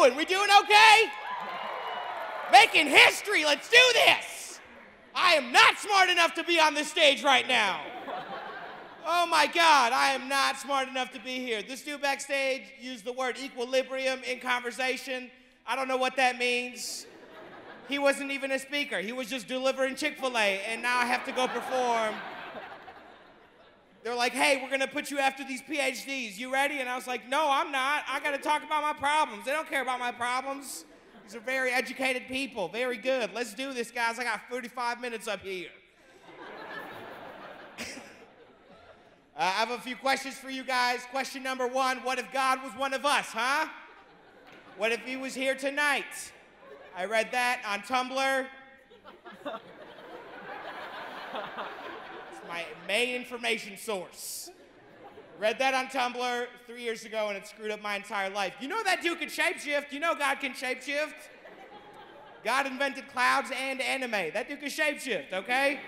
doing? We doing okay? Making history, let's do this. I am not smart enough to be on this stage right now. Oh my God, I am not smart enough to be here. This dude backstage used the word equilibrium in conversation. I don't know what that means. He wasn't even a speaker. He was just delivering Chick-fil-A, and now I have to go perform. They're like, hey, we're gonna put you after these PhDs. You ready? And I was like, no, I'm not. I gotta talk about my problems. They don't care about my problems. These are very educated people. Very good. Let's do this, guys. I got 35 minutes up here. I have a few questions for you guys. Question number one, what if God was one of us, huh? What if he was here tonight? I read that on Tumblr. It's my main information source. Read that on Tumblr 3 years ago, and it screwed up my entire life. You know that dude can shapeshift. You know God can shapeshift. God invented clouds and anime. That dude can shapeshift, okay?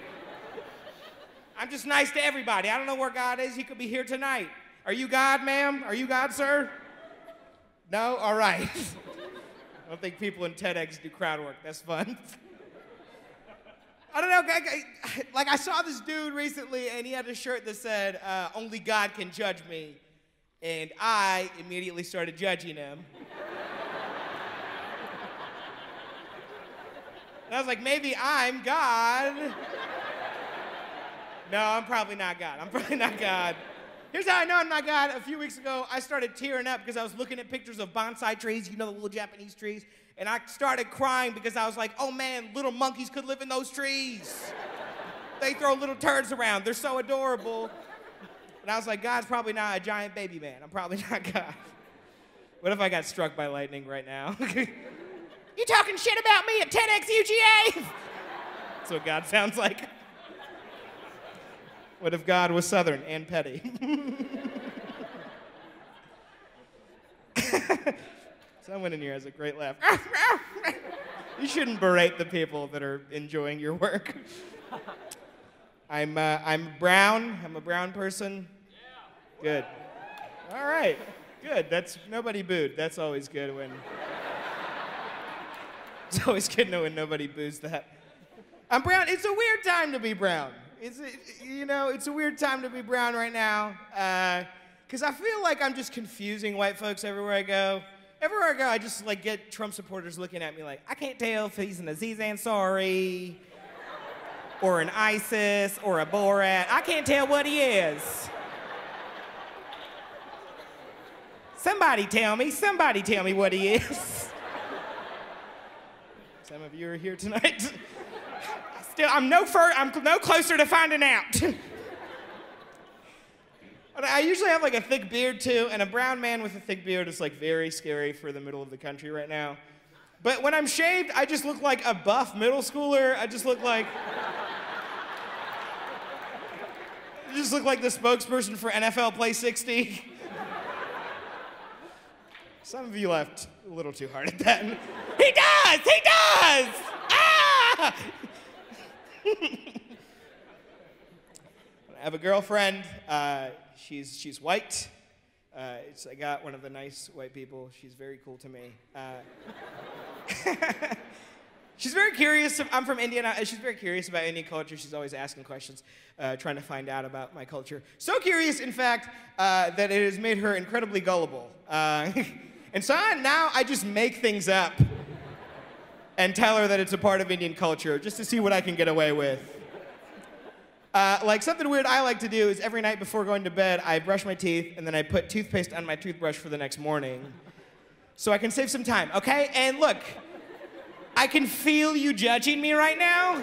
I'm just nice to everybody. I don't know where God is. He could be here tonight. Are you God, ma'am? Are you God, sir? No? All right. I don't think people in TEDx do crowd work. That's fun. I don't know, like I saw this dude recently and he had a shirt that said, only God can judge me. And I immediately started judging him. And I was like, maybe I'm God. No, I'm probably not God. I'm probably not God. Here's how I know I'm not God. A few weeks ago, I started tearing up because I was looking at pictures of bonsai trees, you know, the little Japanese trees, and I started crying because I was like, oh man, little monkeys could live in those trees. They throw little turds around. They're so adorable. And I was like, God's probably not a giant baby man. I'm probably not God. What if I got struck by lightning right now? You talking shit about me at TEDxUGA? That's what God sounds like. What if God was Southern and petty? Someone in here has a great laugh. You shouldn't berate the people that are enjoying your work. I'm brown. I'm a brown person. Good. All right. Good. That's nobody booed. That's always good when. It's always good when nobody boos that. I'm brown. It's a weird time to be brown. It's a weird time to be brown right now, because I feel like I'm just confusing white folks everywhere I go. Everywhere I go, I just like get Trump supporters looking at me like, I can't tell if he's an Aziz Ansari, or an ISIS, or a Borat. I can't tell what he is. Somebody tell me what he is. Some of you are here tonight. I'm no closer to finding out. I usually have like a thick beard too, and a brown man with a thick beard is like very scary for the middle of the country right now. But when I'm shaved, I just look like a buff middle schooler. I just look like the spokesperson for NFL Play 60. Some of you laughed a little too hard at that. He does! Ah! I have a girlfriend. She's white. I got one of the nice white people. She's very cool to me. She's very curious. I'm from Indiana. She's very curious about Indian culture. She's always asking questions, trying to find out about my culture. So curious, in fact, that it has made her incredibly gullible. And so now I just make things up and tell her that it's a part of Indian culture, just to see what I can get away with. Like something weird I like to do is every night before going to bed, I brush my teeth and then I put toothpaste on my toothbrush for the next morning. So I can save some time, okay? And look, I can feel you judging me right now,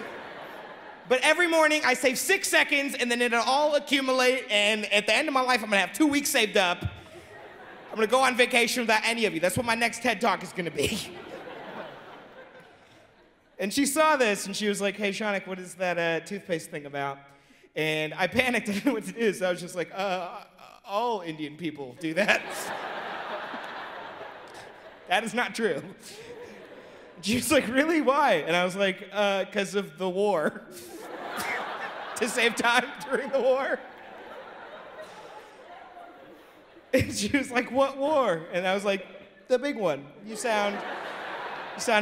but every morning I save 6 seconds and then it'll all accumulate, and at the end of my life, I'm gonna have 2 weeks saved up. I'm gonna go on vacation without any of you. That's what my next TED Talk is gonna be. And she saw this, and she was like, hey, Shaunak, what is that toothpaste thing about? And I panicked, I didn't know what to do, so I was just like, all Indian people do that. That is not true. She was like, really, why? And I was like, because of the war. To save time during the war. And she was like, what war? And I was like, the big one. You sound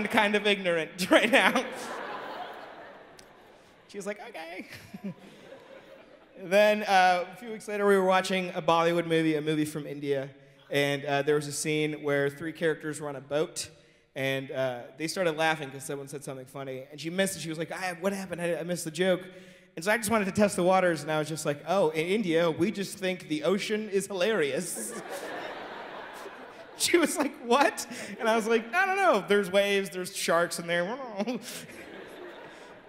kind of ignorant right now. She was like, okay. Then a few weeks later, we were watching a Bollywood movie, a movie from India, and there was a scene where 3 characters were on a boat, and they started laughing because someone said something funny, and she missed it. She was like, what happened? I missed the joke. And so I just wanted to test the waters, and I was just like, oh, in India, we just think the ocean is hilarious. She was like, what? And I was like, I don't know. There's waves, there's sharks in there.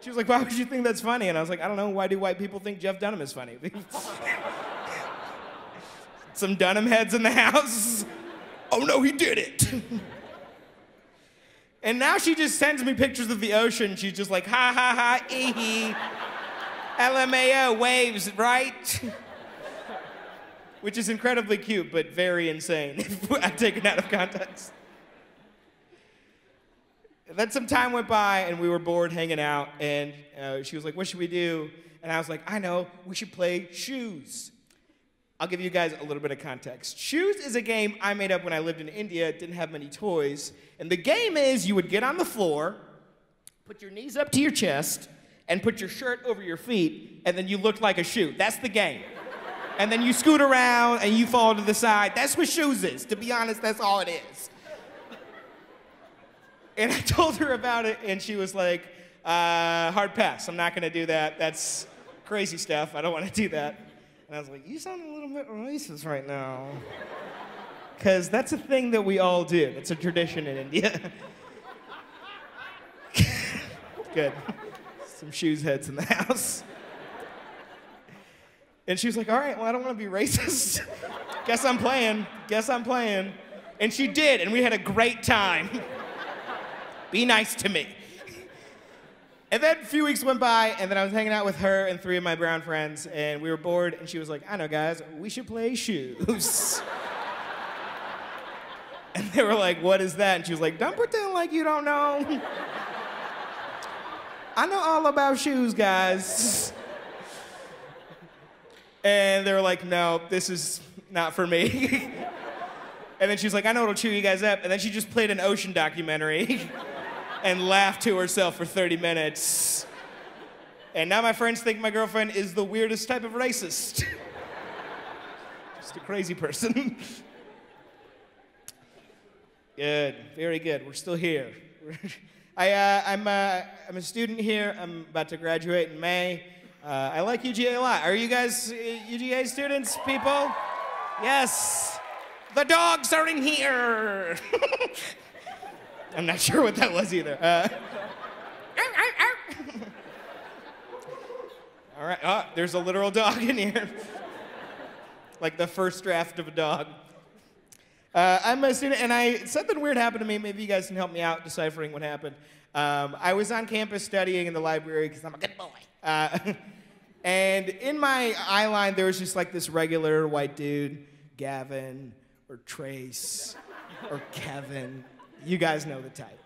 She was like, why would you think that's funny? And I was like, I don't know. Why do white people think Jeff Dunham is funny? Some Dunham heads in the house. Oh, no, he did it. And now she just sends me pictures of the ocean. She's just like, ha, ha, ha, ee-hee. LMAO, waves, right? Which is incredibly cute, but very insane if I'm taken out of context. Then some time went by, and we were bored hanging out, and she was like, what should we do? And I was like, I know, we should play Shoes. I'll give you guys a little bit of context. Shoes is a game I made up when I lived in India, didn't have many toys, and the game is you would get on the floor, put your knees up to your chest, and put your shirt over your feet, and then you looked like a shoe. That's the game. And then you scoot around, and you fall to the side. That's what Shoes is. To be honest, that's all it is. And I told her about it, and she was like, hard pass. I'm not going to do that. That's crazy stuff. I don't want to do that. And I was like, you sound a little bit racist right now. Because that's a thing that we all do. It's a tradition in India. Good. Some Shoes heads in the house. And she was like, all right, well, I don't want to be racist. Guess I'm playing. Guess I'm playing. And she did, and we had a great time. Be nice to me. And then a few weeks went by, and then I was hanging out with her and 3 of my brown friends, and we were bored, and she was like, I know, guys, we should play Shoes. And they were like, what is that? And she was like, don't pretend like you don't know. I know all about shoes, guys. And they were like, no, this is not for me. And then she was like, I know it'll chew you guys up. And then she just played an ocean documentary and laughed to herself for 30 minutes. And now my friends think my girlfriend is the weirdest type of racist. Just a crazy person. Good, very good. We're still here. I'm a student here. I'm about to graduate in May. I like UGA a lot. Are you guys UGA students, people? Yes. The dogs are in here. I'm not sure what that was either. All right. Oh, there's a literal dog in here. Like the first draft of a dog. I'm a student, and something weird happened to me. Maybe you guys can help me out deciphering what happened. I was on campus studying in the library because I'm a good boy. And in my eye line, there was just like this regular white dude, Gavin, or Trace, or Kevin. You guys know the type.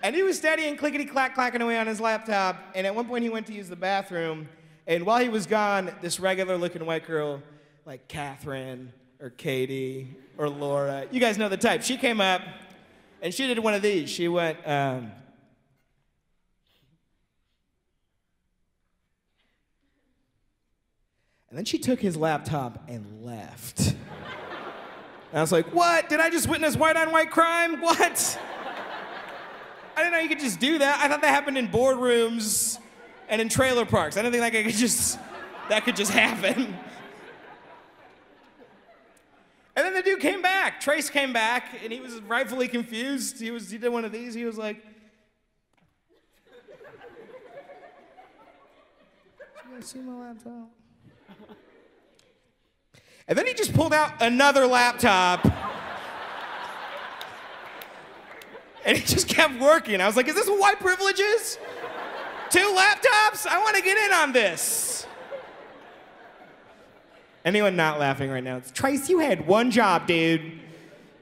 And he was studying clickety-clack-clacking away on his laptop, and at one point he went to use the bathroom, and while he was gone, this regular-looking white girl, like Catherine, or Katie, or Laura, you guys know the type. She came up, and she did one of these. She went, and then she took his laptop and left. And I was like, what? Did I just witness white-on-white crime? What? I didn't know you could just do that. I thought that happened in boardrooms and in trailer parks. I didn't think that could just happen. And then the dude came back. Trace came back, and he was rightfully confused. He did one of these. He was like, you guys see my laptop? And then he just pulled out another laptop. And he just kept working. I was like, is this what white privilege is? 2 laptops? I want to get in on this. Anyone not laughing right now? Trace, you had one job, dude.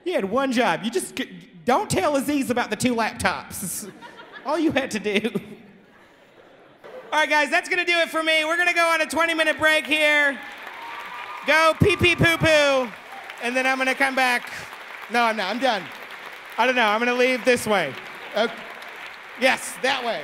You had one job. You just don't tell Aziz about the 2 laptops. All you had to do. All right, guys, that's going to do it for me. We're going to go on a 20-minute break here. Go pee-pee poo-poo. And then I'm going to come back No, I'm not. I'm done. I don't know. I'm going to leave this way. Okay. Yes, that way.